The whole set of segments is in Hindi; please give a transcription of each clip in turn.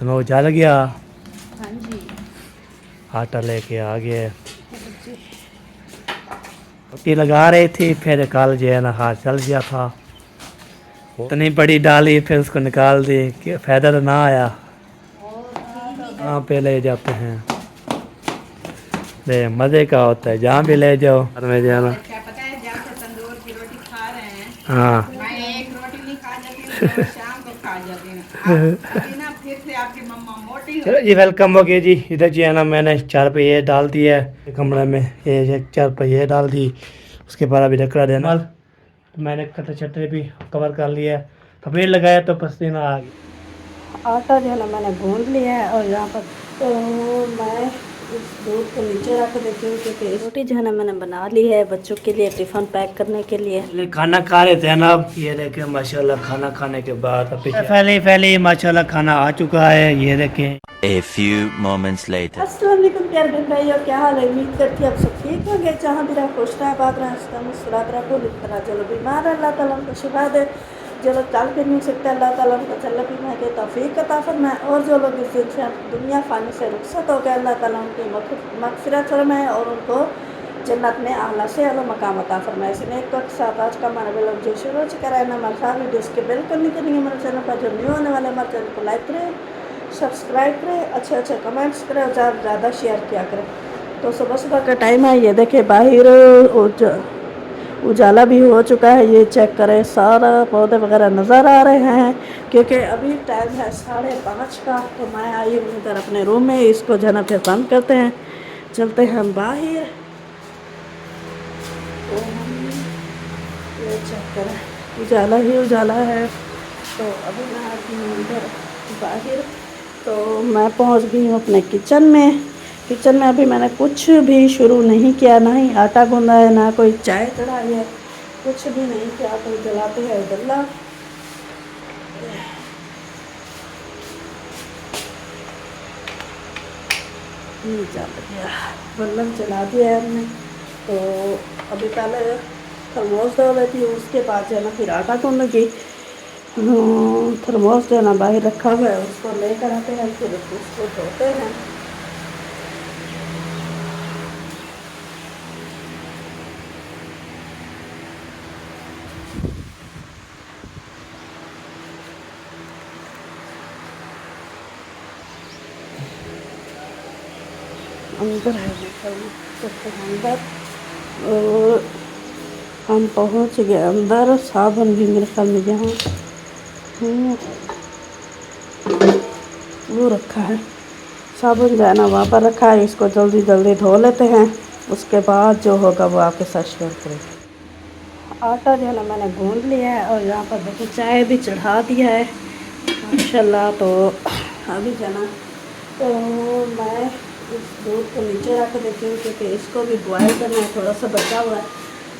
वो जल गया। हाँ जी। आटा लेके आ गए। रोटी लगा रही थी, फिर कल जो है ना हाथ चल गया था। इतनी बड़ी डाली, फिर उसको निकाल दी कि फ़ायदा तो ना आया। कहाँ पे ले जाते हैं, ले मज़े का होता है, जहाँ भी ले जाओ घर में जाना। क्या पता है, जब से तंदूर की रोटी खा रहे हैं, हाँ मैं एक रोटी नहीं खा जाती हूँ, दो शाम को खा जाती हूँ। अभी ना फिर से आपकी मम्मा मोटी हो चलो जी, वेलकम हो गया जी। इधर जी है ना, मैंने 4 पहिए डाल दिए कमरे में, ये 4 पहिए डाल दी। उसके बाद अभी ढकना देना, तो मैंने कटर छटरे भी कवर कर लिया। कपड़े लगाया तो पसीना आ गया। आटा जो है ना मैंने गूंद लिया है, और यहाँ पर तो मैं इस दूध को नीचे रख देती हूँ, क्योंकि रोटी जो है ना मैंने बना ली है बच्चों के लिए टिफ़िन पैक करने के लिए। खाना खा रहे थे ना, अब ये देखें माशाल्लाह खाना खाने के बाद पहले माशाल्लाह खाना आ चुका है, ये देखें। A few moments later. अस्सलाम वालेकुम प्यारे बहन भाइयों, क्या हाल है? उम्मीद करती हूँ आप सब ठीक होंगे। जहाँ भी रहा खुश रहा, बात रहा, हंसता मुस्कुराता रहा। कोई तरह चलो बीमार है, अल्लाह ताला उनको शिफा दे। जो लोग चल फिर नहीं सकते, अल्लाह ताला उनको चलने फिरने के तौफीक अता फरमाए। और जो लोग इस दुनिया फानी से रुखसत हो गए, अल्लाह ताला उनकी मग़फ़िरत फरमाए और उनको जन्नत में आला से आला मकाम अता फरमाए। इसने एक वक्त साथ आज का हमारा बिल जो शुरू हो चुका है ना, हमारे साथ वीडियो उसके बिल्कुल नहीं करेंगे। हमारे चैनल पर जो न्यू होने वाले हमारे चैनल को लाइक करें, सब्सक्राइब करें, अच्छे अच्छे कमेंट्स करें और ज़्यादा से ज़्यादा शेयर किया करें। तो सुबह सुबह का टाइम है, ये देखें बाहर उजाला भी हो चुका है। ये चेक करें, सारा पौधे वगैरह नज़र आ रहे हैं, क्योंकि अभी टाइम है 5:30 का। तो मैं आई हूँ इधर अपने रूम में, इसको जो है ना फिर बंद करते हैं, चलते हैं हम बाहर। तो ये चेक करें, उजाला ही उजाला है। तो अभी मैं आती हूँ इधर बाहर। तो मैं पहुंच गई हूँ अपने किचन में। किचन में अभी मैंने कुछ भी शुरू नहीं किया, ना ही आटा गूंदा है, ना कोई चाय चढ़ाई है, कुछ भी नहीं किया। तो जलाते हैं बल्ला। जल गया, बल्लम जला दिया है हमने। तो अभी पहले थर्मोस धो लेती हूँ, उसके बाद जो है ना फिर आटा गूंदूँगी। थर्मोस जो है ना बाहर रखा हुआ है, उसको लेकर आते हैं, फिर उसको धोते हैं। अंदर है अंदर, और हम पहुंच गए अंदर। साबुन भी मेरे ख्याल में यहाँ वो रखा है, साबुन जो है ना वहाँ पर रखा है। इसको जल्दी जल्दी धो लेते हैं, उसके बाद जो होगा वो आपके साथ शेयर करेंगे। आटा जो है ना मैंने गूंद लिया है, और यहाँ पर देखो चाय भी चढ़ा दिया है माशाल्लाह। तो अभी जो है ना, तो मैं इस दूध को नीचे रख देती हूँ, क्योंकि इसको भी बॉयल करना है, थोड़ा सा बचा हुआ है।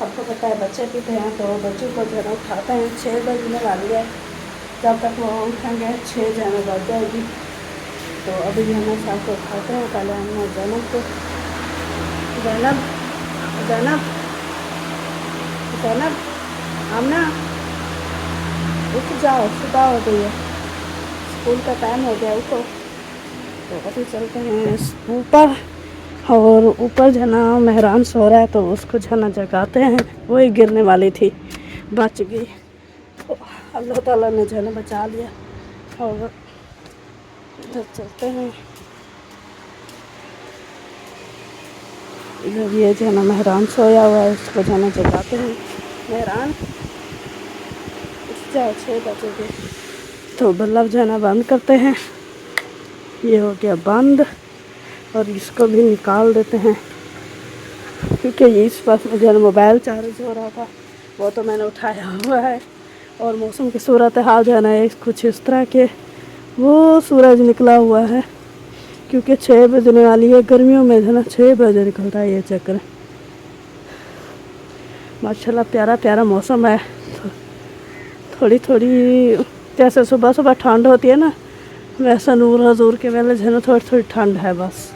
आपको पता है बच्चे पीते हैं, तो बच्चों को जो है उठाते हैं। 6 बजने वाली है, जब तक वो उठेंगे 6 जाने बज जाएगी। तो अभी हम साथ को उठाते हैं। पहले हमने जैनब को, जैनब जैनब जैनब आमना उठ जाओ, सुबह हो गई है, स्कूल का टाइम हो गया, उठो। तो अभी चलते हैं ऊपर, और ऊपर जो है ना मेहरान सो रहा है, तो उसको जो है ना जगाते हैं। वही गिरने वाली थी, बच गई। तो अल्लाह ताला ने जो है ना बचा लिया। और इधर चलते हैं, इधर ये जो है ना मेहरान सोया हुआ है, उसको जो है ना जगाते हैं। मेहरान उठ जाओ, 6 बजे। तो बल्ब जो है ना बंद करते हैं, ये हो गया बंद। और इसको भी निकाल देते हैं, क्योंकि इस वक्त में जो है मोबाइल चार्ज हो रहा था, वो तो मैंने उठाया हुआ है। और मौसम की सूरत हाल जो है ना कुछ इस तरह के, वो सूरज निकला हुआ है, क्योंकि 6 बजने वाली है। गर्मियों में जो है ना 6 बजे निकलता है ये चक्कर। माशाल्लाह प्यारा प्यारा मौसम है। थोड़ी थोड़ी जैसे सुबह सुबह ठंड होती है ना, वैसा नूर हजूर के वेले जो है ना थोड़ी थोड़ी ठंड है बस।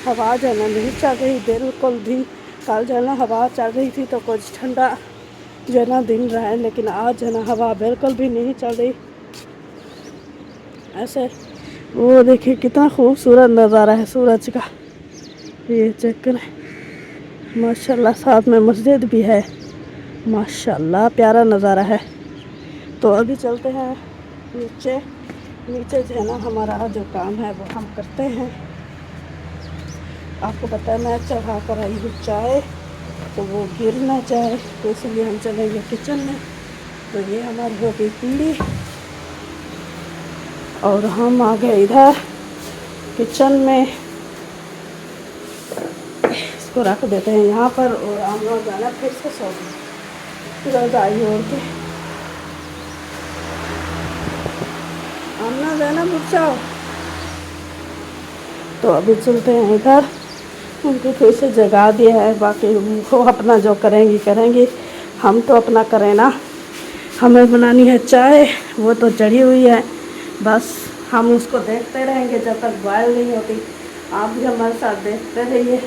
हवा जो है ना नहीं चल रही बिल्कुल भी। कल जो है ना हवा चल रही थी, तो कुछ ठंडा जो है ना दिन रहा है, लेकिन आज जो है ना हवा बिल्कुल भी नहीं चल रही। ऐसे वो देखिए कितना खूबसूरत नज़ारा है सूरज का, ये चेक करें माशाल्लाह। साथ में मस्जिद भी है, माशाल्लाह प्यारा नज़ारा है। तो अभी चलते हैं नीचे। नीचे जो है ना हमारा जो काम है वो हम करते हैं। आपको पता है मैं चढ़ा कर आई हूँ चाय, तो वो गिर ना जाए, तो इसलिए हम चलेंगे किचन में। तो ये हमारी हो गई पीढ़ी और हम आ गए इधर किचन में। इसको रख देते हैं यहाँ पर और हम लोग जाना फिर से सो गए रजाई ओढ़ के। आना जाना बुझाओ। तो अभी चलते हैं इधर, उनको फिर से जगा दिया है। बाकी वो अपना जो करेंगी, हम तो अपना करें ना। हमें बनानी है चाय, वो तो चढ़ी हुई है, बस हम उसको देखते रहेंगे जब तक बॉयल नहीं होती। आप भी हमारे साथ देखते रहिए।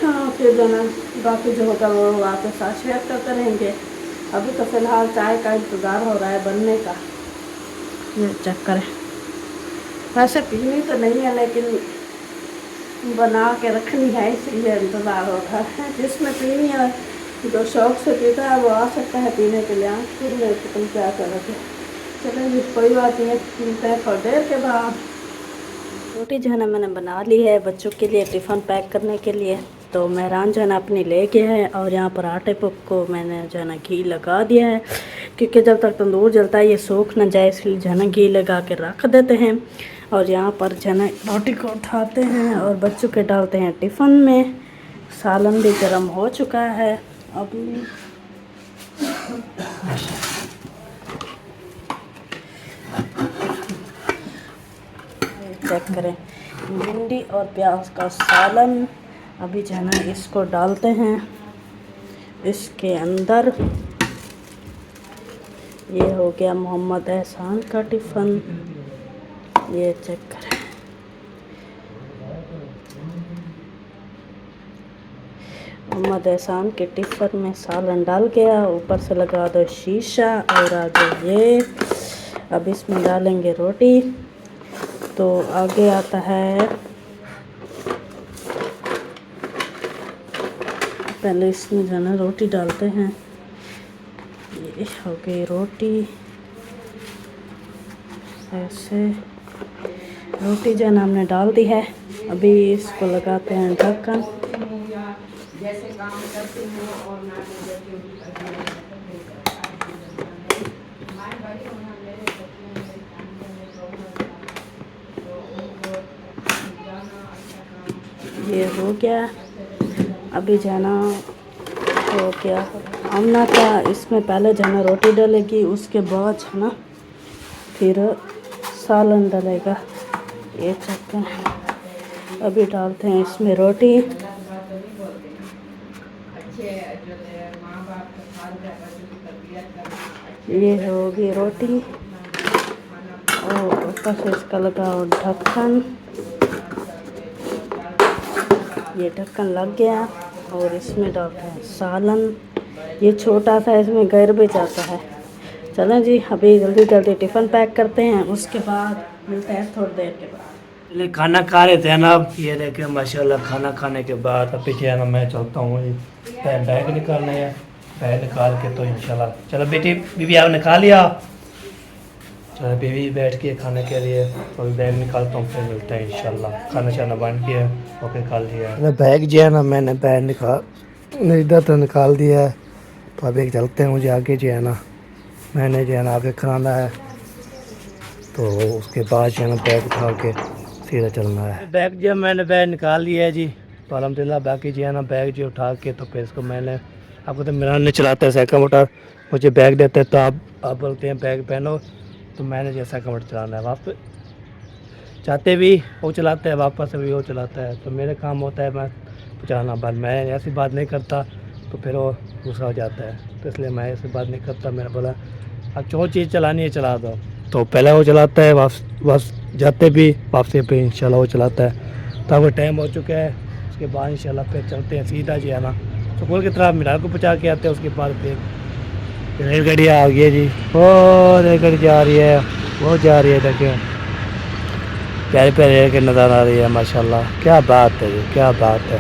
हाँ, फिर जो ना बाकी जो होगा वो आपके साथ शेयर करते रहेंगे। अभी तो फ़िलहाल चाय का इंतज़ार हो रहा है बनने का। ये चेक करें, वैसे पीनी तो नहीं है लेकिन बना के रखनी है, इसलिए इंतज़ार हो रहा है। जिसमें पीनी है, जो शौक़ से पीता है वो आ सकता है पीने के लिए। फिर मेरे को तुम क्या करोगे। चलेंगे, कोई बात नहीं है, मिलते हैं थोड़ी देर के बाद। रोटी जो है ना मैंने बना ली है बच्चों के लिए टिफ़िन पैक करने के लिए। तो मेहरान जो है ना अपनी ले गया है और यहाँ पर आटे को मैंने जो है ना घी लगा दिया है, क्योंकि जब तक तंदूर जलता है ये सूख ना जाए, इसलिए जो है ना घी लगा के रख देते हैं। और यहाँ पर जो है ना रोटी को उठाते हैं और बच्चों के डालते हैं टिफ़िन में। सालन भी गर्म हो चुका है अभी। चेक करें, भिंडी और प्याज का सालन। अभी जो है ना इसको डालते हैं इसके अंदर। ये हो गया मोहम्मद एहसान का टिफ़िन। ये चेक करें, मोहम्मद एहसान के टिफ़िन में सालन डाल गया। ऊपर से लगा दो शीशा और आगे ये। अब इसमें डालेंगे रोटी। तो आगे आता है, पहले इसमें जो है ना रोटी डालते हैं। ये हो गई रोटी, ऐसे रोटी जो है ना हमने डाल दी है। अभी इसको लगाते हैं ढक्कन। जैसे काम करती हूँ और ना ये हो गया। अभी जाना हो गया आमना का, इसमें पहले जाना रोटी डलेगी, उसके बाद है ना फिर सालन डलेगा। ये चक्कर, अभी डालते हैं इसमें रोटी। ये होगी रोटी और ऊपर से इसका लगाओ ढक्कन। ये ढक्कन लग गया और इसमें डालते हैं सालन। ये छोटा सा, इसमें गिर भी जाता है। चलें जी, अभी जल्दी जल्दी टिफ़िन पैक करते हैं, उसके बाद मिलते हैं थोड़ी देर के बाद। पहले खाना खा रहे थे ना, ये देखे माशाल्लाह। खाना खाने के बाद अभी जो है ना मैं चलता हूँ, बैग निकालना है। बैग निकाल के तो इंशाल्लाह। चलो बेटी, बीबी आपने खा लिया? चलो बीबी बैठ के खाने के लिए, तो बैग निकालता हूँ, फिर मिलते हैं इंशाल्लाह। खाना शाना बन गया, ओके खा लिया। बैग जो है ना मैंने बैग इधर तो निकाल दिया है। तो अभी चलते हैं, मुझे आगे जो है ना मैंने जो है ना आगे खाना है, तो उसके बाद जो है ना बैग उठा के सीधा चलना है। बैग जो मैंने बैग निकाल लिया है जी, तो अलहमदिल्ला। बाकी जो है ना बैग जो उठा के तो फिर इसको मैंने, आपको तो मेरा ने चलाता है साइकिल मोटर, मुझे बैग देते हैं तो आप बोलते हैं बैग पहनो, तो मैंने जैसा कमर चलाना है। वापस चाहते भी वो चलाता है, वापस भी वो चलाता है, तो मेरे काम होता है मैं पहुँचाना। बस मैं ऐसी बात नहीं करता तो फिर वो गुस्सा हो जाता है, तो इसलिए मैं ऐसी बात नहीं करता। मैंने बोला अब जो चीज़ चलानी है चला दो, तो पहले वो चलाता है, वापस जाते भी वापसी पे इंशाल्लाह वो चलाता है। तो अब टाइम हो चुका है, उसके बाद इंशाल्लाह फिर चलते हैं सीधा जो है ना स्कूल की तरफ मीनार को पहुँचा के आते हैं। उसके बाद फिर रेलगाड़ी आ गई है जी, और रेलगाड़ी जा रही है। वो जा रही है, देखिए प्यारे प्यारे के नज़र आ रही है माशाल्लाह। क्या बात है ये, क्या बात है।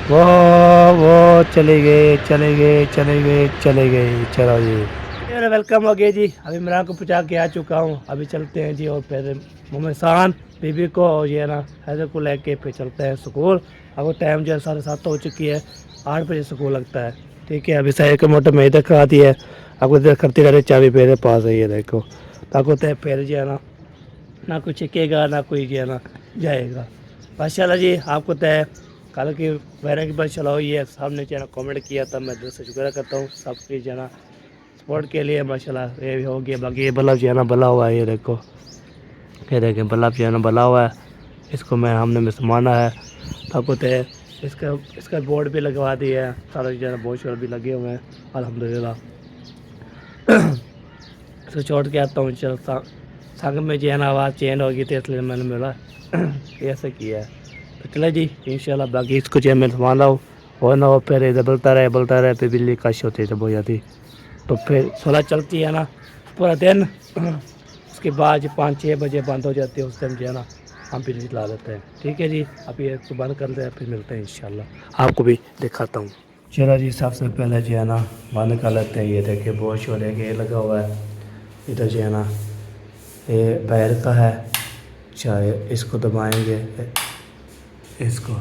वो चले गए चले गए चले गए चले गए। चलो जी मेरा वेलकम हो गया जी। अभी इमरान को पहुँचा के आ चुका हूँ। अभी चलते हैं जी और फिर मोहम्मद शान बीबी को और ये ना हैदर को लेके फिर चलते हैं स्कूल। अब टाइम जो है 7:30 हो चुकी है, 8 बजे स्कूल लगता है। ठीक है, अभी साइड के मोटर में इधर खा दी है। आपको इधर करती रहती चाबी मेरे पास है, ये देखो। ताकि तो फिर जो है ना कोई छिकेगा ना कोई जो है ना जाएगा। माशाल्लाह जी, आपको तय कल की वैरा की बस चलाओ, ये सामने जो है ना कॉमेंट किया था, मैं दिल से शुक्र करता हूँ सबकी जो है ना सपोर्ट के लिए। माशाल्लाह ये भी हो गया। बाकी ये बल्ब जो है ना बला हुआ है, ये देखो, ये देखें बल्ब जो है ना बला हुआ है। इसको हमने मिसमाना है। आपको तय इसका बोर्ड भी लगवा दिया है, सारा जो है ना बोर्ड भी लगे हुए हैं अल्हम्दुलिल्लाह। इसको छोड़ के आता हूँ। चल संग में जो है ना आवाज़ चेंज होगी थी, इसलिए मैंने बोला ऐसे किया है। तो चले जी इंशाल्लाह। बाकी इसको जो है मैं मान रहा हूँ और ना हो फिर इधर बोलता रहे फिर बिजली कश होती है तो बहुत जाती। तो फिर 16 चलती है ना पूरा दिन। उसके बाद 5-6 बजे बंद हो जाती है, उस टाइम जो है ना हम बिजली चला लेते हैं। ठीक है जी, अभी इसको बंद कर दें, फिर मिलते हैं इंशाल्लाह। आपको भी दिखाता हूँ। चलो जी, सबसे पहले जो है ना बंद कर लेते हैं। ये देखिए बहुत शोर है, ये लगा हुआ है इधर जो है ना, ये पैर का है। चाहे इसको दबाएंगे, इसको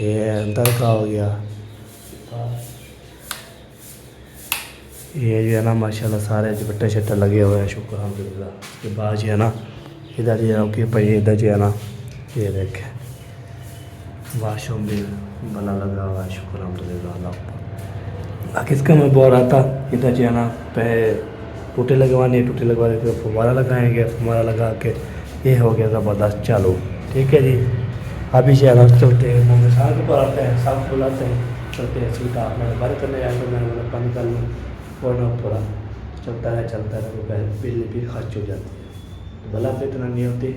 ये अंदर का हो गया। ये जो है ना माशाल्लाह सारे झपट्टे शट्टे लगे हुए हैं, शुक्र अल्हम्दुलिल्लाह। उसके बाद जो है ना इधर जो है कि भाई इधर जो है ना ये देखें वाशरूम भी बना लगा हुआ है, शुक्र अल्हम्दुलिल्लाह अल्लाह। बाकी इसका मैं बोल रहा था इधर जो है ना पे टूटे लगवाने के फुवारा लगाएंगे, फुवारा लगा के ये हो गया ज़बरदस्त चालू। ठीक है जी, अभी जो है ना चलते हैं मोहम्मद शान के ऊपर आते हैं, साफ बुलाते हैं, चलते हैं सीधा। मैंने बात करने आया तो मैंने बोला पानी कर लूँ और ना पूरा चलता है तो बिजली भी खर्च हो जाती है। तो बल्ब इतना नहीं होती,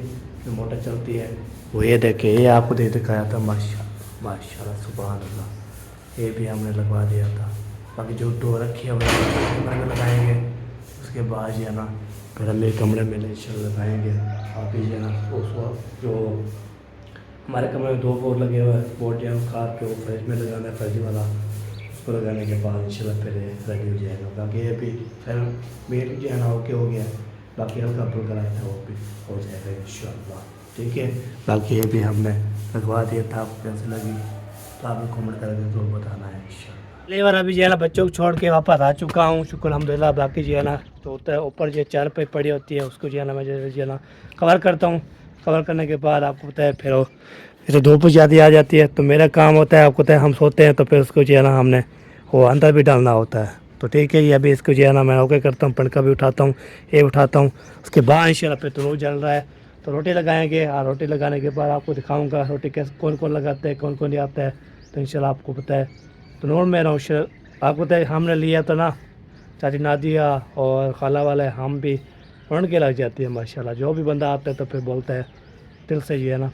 जो मोटर चलती है वो ये देखे, ये आपको दिखाया था माशाल्लाह सुभान अल्लाह। ये भी हमने लगवा दिया था। बाकी जो डोर रखी है वो कमरे में लगाएंगे। उसके बाद जो है ना फिर हम एक कमरे में लगाएंगे। बाकी जो है ना उस जो हमारे कमरे में 2 बोर्ड लगे हुए हैं, बोर्ड जो है कार के वो फ्रिज में लगाना है, फ्रिज वाला। उसको लगाने के बाद इंशाल्लाह फिर रेडी हो जाएगा। बाकी ये भी फिर मेट जो है ना ओके हो गया, बाकी हल्का फुल्का रहता है वो भी हो जाएगा इंशाल्लाह। ठीक है, बाकी ये भी हमने लगवा दिया था। आपको कैसे लगी तो आप कमेंट करके तो बताना है इंशाल्लाह। लेवर अभी जो है ना बच्चों को छोड़ के वापस आ चुका हूँ, शुक्र अल्हम्दुलिल्लाह। बाकी जो है ना तो होता है ऊपर जो चार पे पड़ी होती है, उसको जो है ना मैं जो है ना कवर करता हूँ। कवर करने के बाद आपको पता है फिर जैसे धूप ज़्यादा आ जाती है तो मेरा काम होता है, आपको पता है हम सोते हैं तो फिर उसको जो है ना हमने वो अंदर भी डालना होता है। तो ठीक है, ये अभी इसको जो है ना मैं ओके करता हूँ, पंखा भी उठाता हूँ, ये उठाता हूँ। उसके बाद इंशाल्लाह फिर तो रोज़ जल रहा है तो रोटी लगाएंगे। और रोटी लगाने के बाद आपको दिखाऊंगा रोटी कैसे कौन कौन लगाते हैं, कौन कौन नहीं आता है। तो इंशाल्लाह आपको पता है। तो नोट में रहूँ, आपको पता है हमने लिया तो ना चाची नादिया और खाला वाले हम भी उड़ के लग जाती है माशाल्लाह। जो भी बंदा आता है तो फिर बोलता है दिल से जो है ना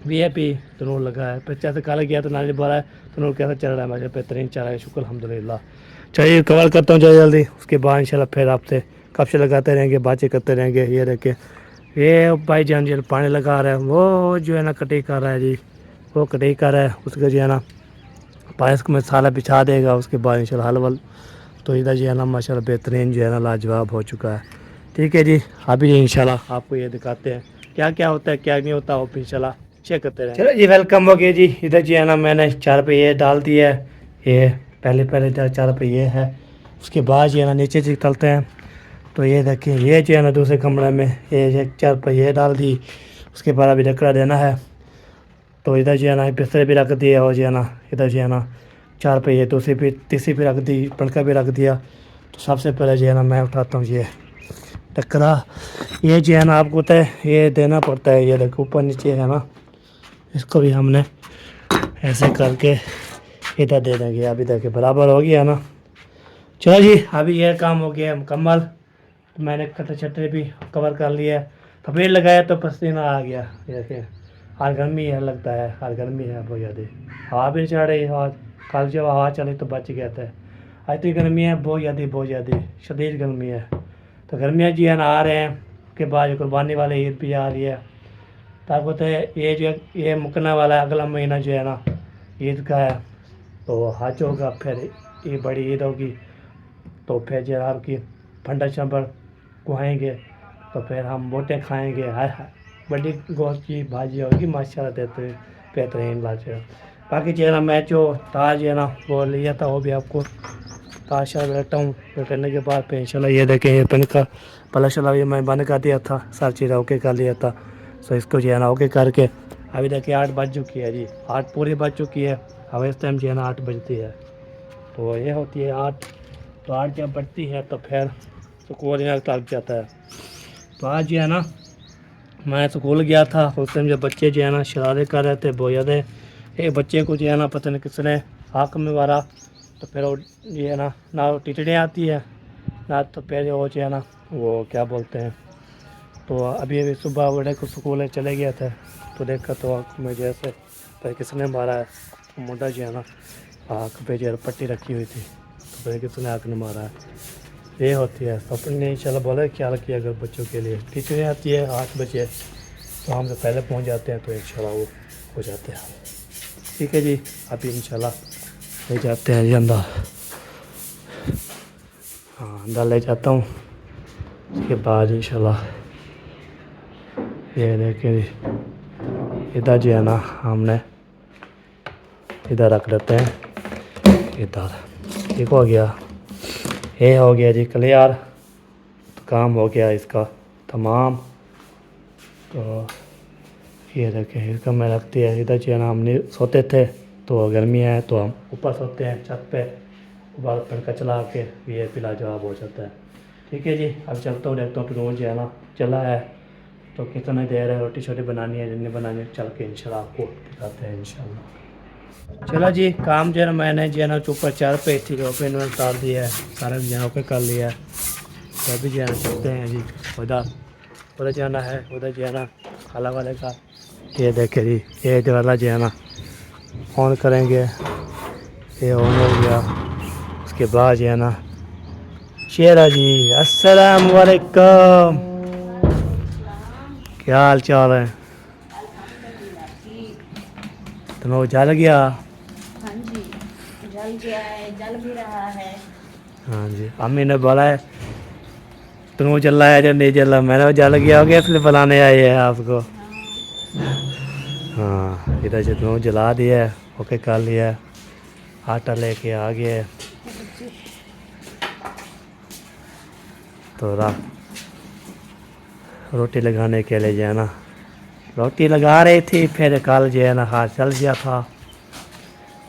VIP तो नूर लगा है। फिर जैसे काला गया तो नानी बोला है तो नूर कैसा चल रहा है, मुझे बेहतरीन चल रहा है, शुक्र अल्हम्दुलिल्लाह। चलिए कवर करता हूँ जल्दी। उसके बाद इंशाल्लाह फिर आपसे कब से लगाते रहेंगे, बातें करते रहेंगे। ये देखे ये भाई जान जी पानी लगा रहा है, वो जो है ना कटाई कर रहा है जी, वो कटाई कर रहा है। उसका जो है ना पायस को मसाला बिछा देगा। उसके बाद इंशाल्लाह हलवल तो इधर जो है ना माशाल्लाह बेहतरीन जो है ना लाजवाब हो चुका है। ठीक है जी, अभी इंशाल्लाह आपको ये दिखाते हैं क्या क्या होता है क्या नहीं होता, वो इंशाल्लाह चेक करते रहें। चलो जी वेलकम हो गया जी। इधर जो है ना मैंने 4 पे ये डाल दिया है, ये पहले इधर 4 पे ये है। उसके बाद जो है ना नीचे से चलते हैं तो ये देखिए ये जो है ना दूसरे कमरे में ये 4 पे ये डाल दी। उसके बाद अभी ढकड़ा देना है। तो इधर जो है ना बिस्तर भी रख दिया और जो है ना इधर जो है ना 4 पे ये दूसरी पे तीसरी पे रख दी, पंखा भी रख दिया। तो सबसे पहले जो है ना मैं उठाता हूँ ये टकरा, ये जो है ना आपको पता है ये देना पड़ता है। ये देखो ऊपर नीचे है ना, इसको भी हमने ऐसे करके इधर दे देंगे। अभी देखिए बराबर हो गया ना। चलो जी अभी यह काम हो गया मुकम्मल। तो मैंने कटर छटरे भी कवर कर लिया, कपड़े लगाया तो पसीना आ गया। ये देखिए आज गर्मी है, लगता है आज गर्मी है बहुत ज़्यादा। हवा भी चढ़ रही है और कल जब हवा चली तो बच गया था। आज तो गर्मी है बहुत ज़्यादा शदीद गर्मी है। तो तो गर्मियाँ जी है ना आ रहे हैं, उसके बाद कुर्बानी वाली ईद भी आ रही है। ताकि तो ये मुकने वाला है, अगला महीना जो है ना ईद का है, तो हज होगा, फिर ये बड़ी ईद होगी, तो फिर जो है आपकी फंडा शंबर कुहाएँगे, तो फिर हम बोटे खाएँगे। हाय हाय, बड़ी गोश्त की भाजी होगी माशाल्लाह, देते बेहतरीन लाजवाब। बाकी जो है ना मैं जो ताज है ना वो लिया था, वो भी आपको ताज शायद बैठा हूँ, बैठने के बाद फिर इंशाल्लाह ये देखें, ये पिन का प्लस ये मैं बंद कर दिया था, सारी चीज़ ओके कर लिया था। सो इसको जो है ना ओके करके अभी देखिए 8 बज चुकी है जी, 8 पूरी बज चुकी है। अब इस टाइम जो है ना 8 बजती है, तो ये होती है 8। तो 8 जब बजती है तो फिर स्कूल यहाँ लग जाता है। तो आज जो है ना मैं स्कूल गया था, उस टाइम जब बच्चे जो है ना शरारत कर रहे थे बहुत ज़्यादा। एक बच्चे को जो है ना पता नहीं किसने आँख में मारा, तो फिर वो ये है ना वो टिटड़ियाँ आती है ना, तो फिर वो जो है ना वो क्या बोलते हैं। तो अभी सुबह बड़े को स्कूल चले गया था, तो देखा तो आँख में जैसे फिर किसने मारा है। तो मुंडा जो है ना आँख पे जो है पट्टी रखी हुई थी, तो फिर किसने आँख में मारा है। ये होती है, तो अपने इंशाल्लाह बोले ख्याल किया अगर बच्चों के लिए। टीचरें आती है 8 बजे, तो हम तो पहले पहुंच जाते हैं, तो इंशाल्लाह वो हो जाते हैं। ठीक है जी, अभी इंशाल्लाह ले जाते हैं जी अंदर। हाँ अंदर ले जाता हूँ, उसके बाद इंशाल्लाह ये देखें जी, इधर जो है ना हमने इधर रख लेते हैं, इधर ठीक हो गया। ये हो गया जी क्लियर, तो काम हो गया इसका तमाम। तो ये देखें, इसका मैं रखती है इधर जो है ना, हमने सोते थे तो गर्मी है तो हम ऊपर सोते हैं छत पे, ऊपर पंखा चला के ये पिला जवाब हो जाता है। ठीक है जी, अब चलता हूँ, देखता हूँ टून जो है ना चला है, तो कितना देर है, रोटी शोटी बनानी है जितनी बनानी है, चल के इंशाल्लाह आपको दिखाते हैं इंशाल्लाह। चलो जी, काम जो है ना मैंने जो है ना ऊपर 4 पे थी, ओपन में उतार दिया है, सारा जो है ओके कर लिया है। तो अभी जो है ना चलते हैं जी उधर जाना है, उधर जो है ना खाला वाले का ये देखे जी, ये वाला जो है ना ऑन करेंगे, ये ऑन हो गया। उसके बाद जो है ना शेरा जी अस्सलाम वालेकुम, क्या हाल चाल है? तो जल गया? हाँ जी, जल गया है, जल भी रहा है। हाँ जी, अम्मी ने बोला है तुम चल रहा है जो नहीं चल रहा, मैंने जल गया हो गया इसलिए बुलाने आए हैं आपको। हाँ इधर से तुम जला दिया है, ओके कर लिया है, आटा लेके आ गया है। तो रोटी लगाने के लिए जो है ना रोटी लगा रही थी, फिर कल जो है ना हाथ चल गया था,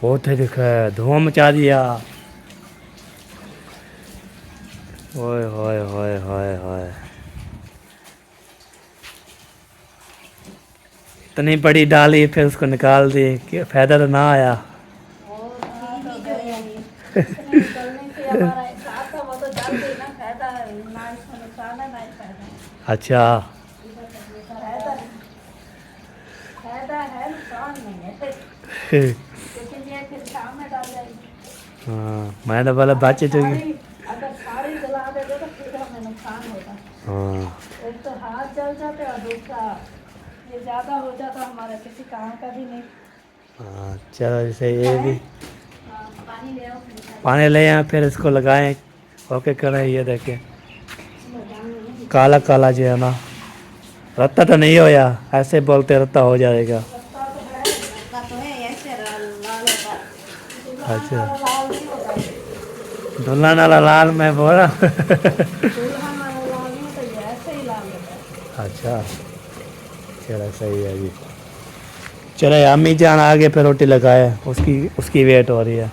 वो थे दिखा धुआं मचा दिया। ओए होए होए होए होए, इतनी बड़ी डाली फिर उसको निकाल दी, कि फायदा तो ना आया। अच्छा हाँ, मैंने बोला बच्चे जो अगर सारी जला देते तो फिर हमें नुकसान होगा। हाँ एक तो हाथ जल जाते और दूसरा ये ज़्यादा हो जाता हमारा किसी काम का भी नहीं। हाँ चलो, जैसे ये भी पानी ले आओ फिर। पानी ले आए, फिर इसको लगाएं, ओके करें। ये देखें काला काला जो है ना, रत्ता तो नहीं होया, ऐसे बोलते रत्ता हो जाएगा। अच्छा लाल नहीं होता है। दुल्हन वाला लाल मैं बोल रहा हूँ। दुल्हन वाला लाल नहीं होता, ये ऐसे ही लाल होता है। अच्छा चलो सही है जी। चलो अम्मी जान आगे पे रोटी लगाए, उसकी वेट हो रही है।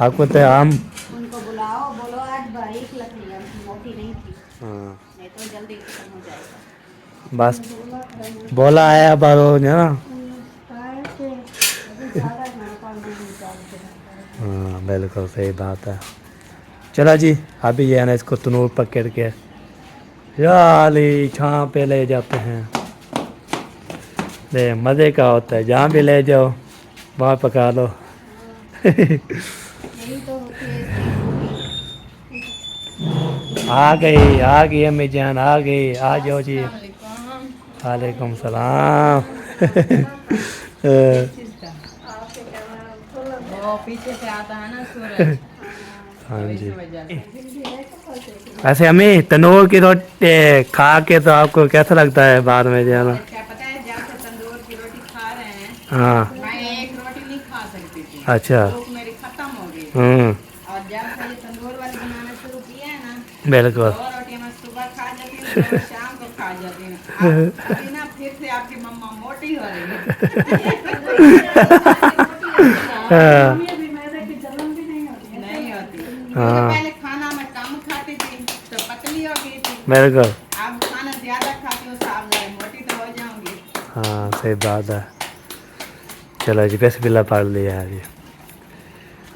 आपको तो हम उनको बुलाओ, बोलो आज बारीक लकड़ी है, मोटी नहीं थी, हाँ नहीं तो जल्दी खत्म हो जाएगा। बस बोला आया बारो ना। हाँ बिल्कुल सही बात है। चलो जी, अभी ये है ना इसको तनूर पकड़ के याली छाँ पे ले जाते हैं। दे मज़े का होता है, जहाँ भी ले जाओ वहाँ पका लो। आ गई अम्मी जान, आ गई, आ जाओ जी। वालेकुम सलाम। आपके कैमरा खोलो। वो पीछे से आता है ना सूरज, हाँ तो जी। इस वजह से। वैसे अम्मी तंदूर की रोटी खा के तो आपको कैसा लगता है बाद में जो है ना? क्या पता है, जब से तंदूर की रोटी खा रहे हैं, हाँ। मैं एक रोटी नहीं खा सकती थी, अच्छा। भूख मेरी खत्म हो गई। और जब से ये तंदूर वाली बनाना शुरू किया है ना, बिल्कुल। 2 रोटी मैं सुबह खा जाती हूँ, 2 शाम को खा जाती हूँ। अभी ना फिर से आपकी मम्मा मोटी हो रही है। मम्मी अभी मैदे की जलन भी नहीं होती है। नहीं होती, क्योंकि हाँ। पहले खाना मैं कम खाती थी तो पतली हो गई थी, बिल्कुल। अब खाना ज्यादा खाती हूँ, साहब मोटी तो हो जाऊंगी। हाँ सही बात है। चलो जी बिस्मिल्लाह पढ़ लिया है जी।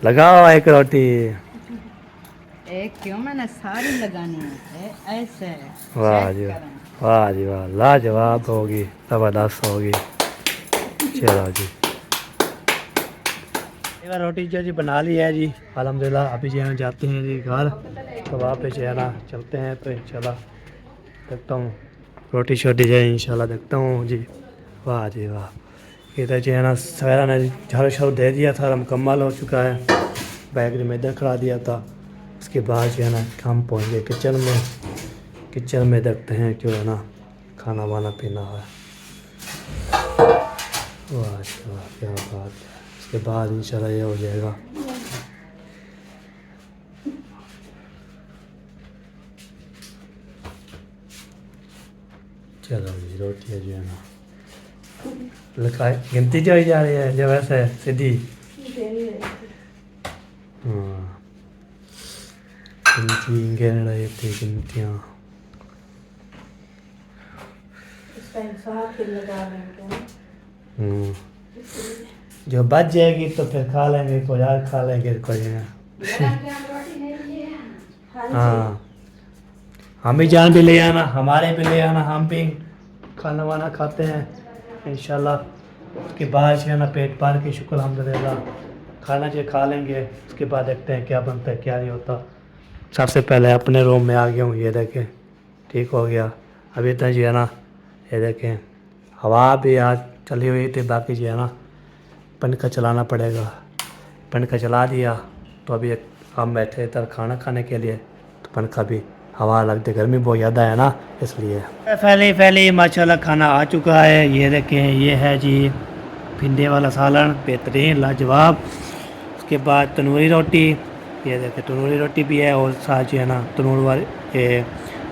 लगाओ एक रोटी। एक क्यों, मैंने सारी लगानी है ऐसे। वाह जी वाह जी वाह, लाजवाब होगी, ज़बरदस्त होगी। चलो जी एक बार रोटी जो जी बना ली है जी अल्हम्दुलिल्लाह। अभी जो है जाते हैं जी घर, तो वहाँ पे जो है ना चलते हैं, तो इंशाल्लाह देखता हूँ रोटी शोटी जो है इंशाल्लाह देखता हूँ जी। वाह जी वाह, इधर जो है ना सवेरा ने झाड़ू शाड़ू दे दिया था, मुकम्मल हो चुका है। बैग में इधर खड़ा दिया था, उसके बाद जो है ना हम पहुँच गए किचन में। किचन में देखते हैं जो है ना खाना वाना पीना है। वाह जी वाह, क्या बात है। उसके बाद इंशाल्लाह ये हो जाएगा। चलो जी रोटियाँ जो है ना लिखाई गिनती जो जा रही है जो वैसे सीधी। हाँ गिनती गिन रही थी गिनतियाँ। इसका इंसाफ फिर लगा लेंगे। जो बच जाएगी तो फिर खा लेंगे, कोई और खा लेंगे कोई है। हाँ हम भी जान भी ले आना, हमारे भी ले आना, हम भी खाना वाना खाते हैं इंशाल्लाह। उसके बाद जो है ना पेट भर के शुक्र अल्हम्दुलिल्लाह खाना जो खा लेंगे। उसके बाद देखते हैं क्या बनता है क्या नहीं होता। सबसे पहले अपने रूम में आ गया हूँ, ये देखें ठीक हो गया। अभी तक जो है ना ये देखें हवा भी आज चली हुई थी, बाकी जो है ना पंखा चलाना पड़ेगा। पंखा चला दिया तो अभी हम बैठे इधर खाना खाने के लिए, तो पंखा भी हवा लगती, गर्मी बहुत ज़्यादा है ना इसलिए। पहले माशाल्लाह खाना आ चुका है। ये देखें ये है जी भिंडी वाला सालन, बेहतरीन लाजवाब। उसके बाद तंदूरी रोटी, ये देखें तंदूरी रोटी भी है, और साथ जो है ना तंदूर वाले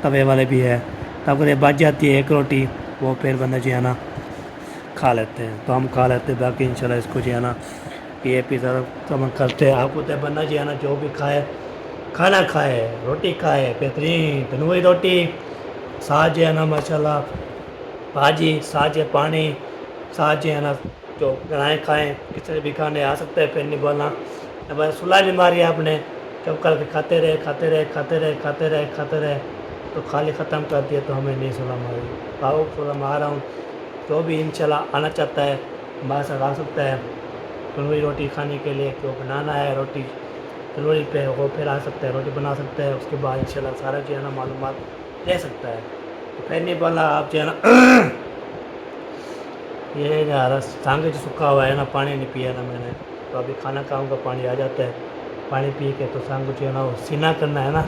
तवे वाले भी है। तब अगर बच जाती है एक रोटी, वो फिर बंदा जो है ना खा लेते हैं, तो हम खा लेते हैं। बाकी इंशाल्लाह इसको जो है ना ये पिज़्ज़ा कम करते हैं। आपको तो बंदा जो है ना जो भी खाए, खाना खाए, रोटी खाए, बेहतरीन तंदूरी रोटी, साथ जो है ना माशाल्लाह भाजी, साथ जो पानी, साथ जो है ना जो बनाए खाएँ, किसी भी खाने आ सकते हैं, फिर नहीं बोलना बस सुला बीमारी है आपने। जब करके खाते रहे खाते रहे खाते रहे खाते रहे खाते रहे तो खाली ख़त्म कर दिया, तो हमें नहीं सुला मारी। भाव सुला मार रहा हूँ, जो भी इंशाल्लाह आना चाहता है हमारे साथ आ सकता है तंदूरी रोटी खाने के लिए। क्यों बनाना है रोटी तंदूरी पे, वो फिर आ सकता है, रोटी बना सकता है। उसके बाद इंशाल्लाह सारा जो है ना मालूमात ले सकता है। तो फिर नहीं बोला आप जो है ना ये यार सांग जो सूखा हुआ है ना, पानी नहीं पिया ना मैंने, तो अभी खाना खाऊंगा पानी आ जाता है। पानी पी के तो सांग जो है ना वो सीना करना है ना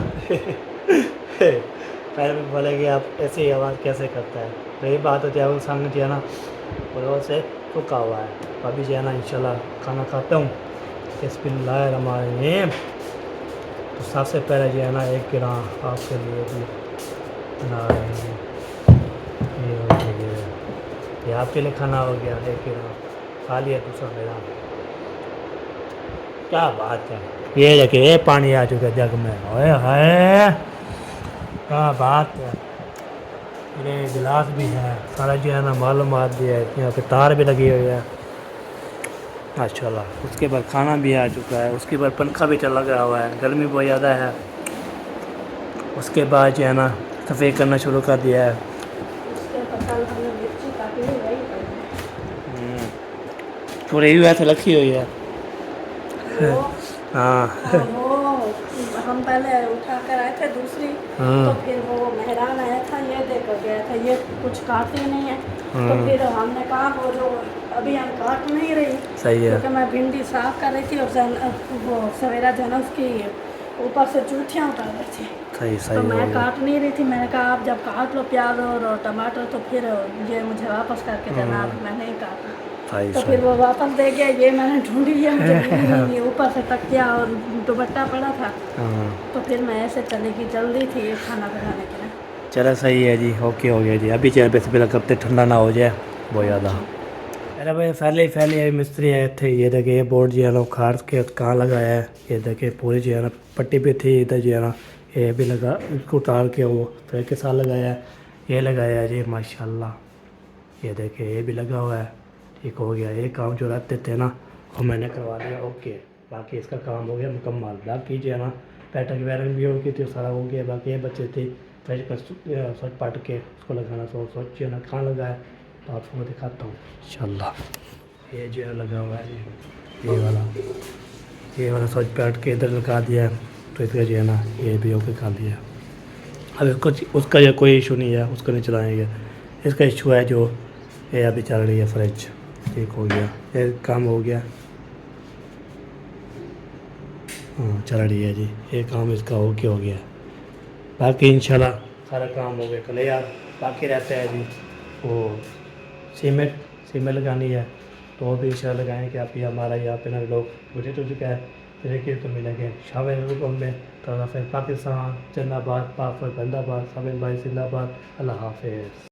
फिर भी बोलेंगे आप ऐसे ही आवाज़ कैसे करता है। तो ये बात होती है, वो सांग जो है ना वो से सूखा हुआ है। तो अभी जो है ना इंशाल्लाह खाना खाता हूँ। बिस्मिल्लाहिर्रहमानिर्रहीम। तो सबसे पहले जो है ना एक गिरा आपके लिए भी बना रहे हैं। ये हो गया, ये आपके लिए खाना हो गया। एक गिरा खा लिया, दूसरा मेरा। क्या बात है, ये देखिए ये पानी आ चुका जग में, ओए हाय क्या बात है। मेरे गिलास भी है, सारा जो है ना मालूमात भी है, यहाँ पे तार भी लगी हुई है माशाल्लाह। उसके बाद खाना भी आ चुका है, उसके बाद पंखा भी चल लगा हुआ है, गर्मी बहुत ज़्यादा है। उसके बाद जो है ना सफ़ेद करना शुरू कर दिया है। उसके पता हमने मिर्ची काटी है वही पड़ी। पूरी भी ऐसे रखी हुई है। वो हाँ वो हम पहले उठा कर आए थे दूसरी, हाँ। तो फिर वो मेहरान आया था, ये देकर गया था, ये कुछ काटते नहीं है। हाँ। तो फिर हमने कहा वो जो अभी हम काट नहीं रही, सही है। क्योंकि मैं भिंडी साफ कर रही थी और वो सवेरा जन उसकी ऊपर से जूठियाँ उतार रही थी। सही तो सही हो मैं गया। काट नहीं रही थी, मैंने कहा आप जब काट लो प्याज और टमाटर तो फिर ये मुझे वापस करके देना, अब मैं नहीं काटना। सही तो सही। फिर वो वापस दे गया, ये मैंने ढूंढी है, मुझे मिली नहीं, ऊपर से तकिया और दुपट्टा पड़ा था। हाँ तो फिर मैं ऐसे चली गई, जल्दी थी खाना बनाने के लिए। चलो सही है जी, ओके हो गया जी। अभी चल पे पहले कब तक ठंडा ना हो जाए बहुत ज़्यादा। अरे भाई फैले मिस्त्री आए थे, ये देखे ये बोर्ड जो है ना खार के कहाँ लगाया है, ये देखे पूरी जो है ना पट्टी पे थी, इधर जो है ना ये भी लगा, इसको उतार के वो फिर के साथ लगाया है, ये लगाया है जी माशाल्लाह। ये देखे ये भी लगा हुआ है, ठीक हो गया। ये काम जो रहते थे ना वो मैंने करवा दिया, ओके। बाकी इसका काम हो गया मुकम्मल। बाकी जो है ना पैटर्न वायरिंग भी हो गई थी, सारा हो गया। बाकी ये बच्चे थे फ्रेश कर सोच पाट के उसको लगाना, सोच जो है ना कहाँ लगा है तो आपको मैं दिखाता हूँ इंशाल्लाह। ये जो है लगा हुआ है जी, ये वाला सोच पाट के इधर लगा दिया है, तो इसका जो है ना ये भी ओके कर दिया। अब इसको उसका जो कोई इशू नहीं है, उसको नहीं चलाएंगे। इसका इशू है जो ये अभी चल रही है फ्रिज, ठीक हो गया, ये काम हो गया। हाँ चल रही है जी, ये काम इसका ओके हो गया। बाकी इंशाल्लाह सारा काम हो गया कल यार। बाकी रहता है जी वो सीमेंट लगानी है, तो वो भी इंशाल्लाह लगाएंगे। आप ये हमारा यहाँ पे ना लोग मुझे तो चुका है, फिर देखिए तो मिलेंगे शाम में। तो फिर पाकिस्तान जिंदाबाद, पाक फरबंदाबाद, साबिन भाई जिंदाबाद। अल्लाह हाफिज़।